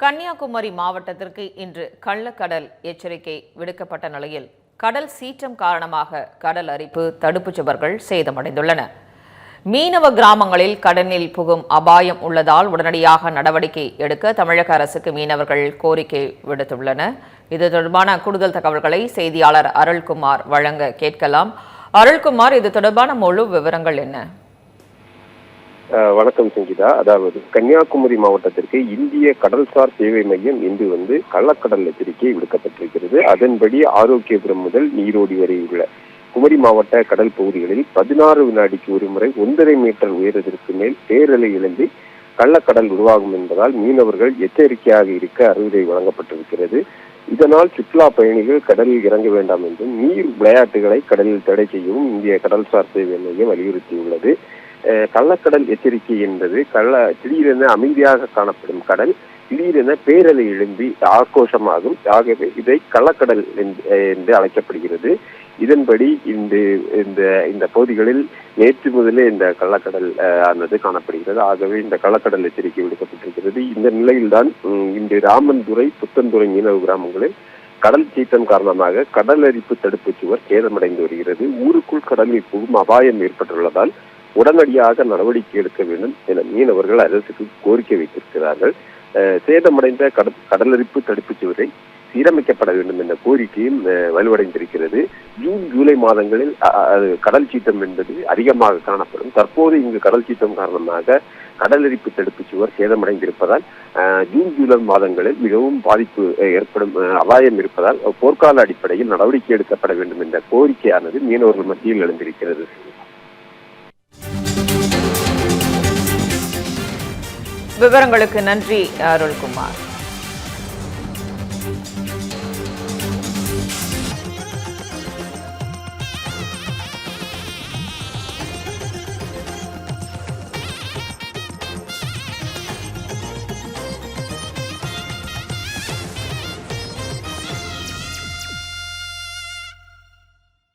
கன்னியாகுமரி மாவட்டத்திற்கு இன்று கள்ளக்கடல் எச்சரிக்கை விடுக்கப்பட்ட நிலையில் கடல் சீற்றம் காரணமாக கடல் அரிப்பு தடுப்புச் சுவர்கள் சேதமடைந்துள்ளன. மீனவ கிராமங்களில் கடலில் புகும் அபாயம் உள்ளதால் உடனடியாக நடவடிக்கை எடுக்க தமிழக அரசுக்கு மீனவர்கள் கோரிக்கை விடுத்துள்ளனர். இது தொடர்பான கூடுதல் தகவல்களை செய்தியாளர் அருள்குமார் வழங்க கேட்கலாம். அருள்குமார், இது தொடர்பான முழு விவரங்கள் என்ன? வணக்கம் சங்கீதா. அதாவது கன்னியாகுமரி மாவட்டத்திற்கு இந்திய கடல்சார் சேவை மையம் இன்று கள்ளக்கடல் எச்சரிக்கை விடுக்கப்பட்டிருக்கிறது. அதன்படி ஆரோக்கியபுரம் முதல் நீரோடி வரை உள்ள குமரி மாவட்ட கடல் பகுதிகளில் 16 வினாடிக்கு ஒரு முறை 1.5 மீட்டர் உயரத்திற்கு மேல் பேரலை எழுந்து கள்ளக்கடல் உருவாகும் என்பதால் மீனவர்கள் எச்சரிக்கையாக இருக்க அறிவுரை வழங்கப்பட்டிருக்கிறது. இதனால் சுற்றுலா பயணிகள் கடலில் இறங்க வேண்டாம் என்றும் நீர் விளையாட்டுகளை கடலில் தடை செய்யவும் இந்திய கடல்சார் சேவை மையம் வலியுறுத்தியுள்ளது. கள்ளக்கடல் எச்சரிக்கை என்பது திடீரென அமைதியாக காணப்படும் கடல் திடீரென பேரலை எழும்பி ஆக்ரோஷமாகும். ஆகவே இதை கள்ளக்கடல் என்று அழைக்கப்படுகிறது. இதன்படி இந்த பகுதிகளில் நேற்று முதலே இந்த கள்ளக்கடல் ஆனது காணப்படுகிறது. ஆகவே இந்த கள்ளக்கடல் எச்சரிக்கை விடுக்கப்பட்டிருக்கிறது. இந்த நிலையில்தான் இன்று ராமன்துறை, புத்தன்துறை மீனவ கிராமங்களில் கடல் சீற்றம் காரணமாக கடல் அரிப்பு தடுப்பு சுவர் சேதமடைந்து வருகிறது. ஊருக்குள் கடலில் புகும் அபாயம் ஏற்பட்டுள்ளதால் உடனடியாக நடவடிக்கை எடுக்க வேண்டும் என மீனவர்கள் அரசுக்கு கோரிக்கை வைத்திருக்கிறார்கள். சேதமடைந்த கடலரிப்பு தடுப்பு சுவரை சீரமைக்கப்பட வேண்டும் என்ற கோரிக்கையும் வலுவடைந்திருக்கிறது. ஜூன், ஜூலை மாதங்களில் கடல் சீற்றம் என்பது அதிகமாக காணப்படும். தற்போது இங்கு கடல் சீற்றம் காரணமாக கடலரிப்பு தடுப்பு சுவர் சேதமடைந்திருப்பதால் ஜூன், ஜூலை மாதங்களில் மிகவும் பாதிப்பு ஏற்படும் அபாயம் இருப்பதால் போர்க்கால அடிப்படையில் நடவடிக்கை எடுக்கப்பட வேண்டும் என்ற கோரிக்கையானது மீனவர்கள் மத்தியில் எழுந்திருக்கிறது. விவரங்களுக்கு நன்றி அருள்குமார்.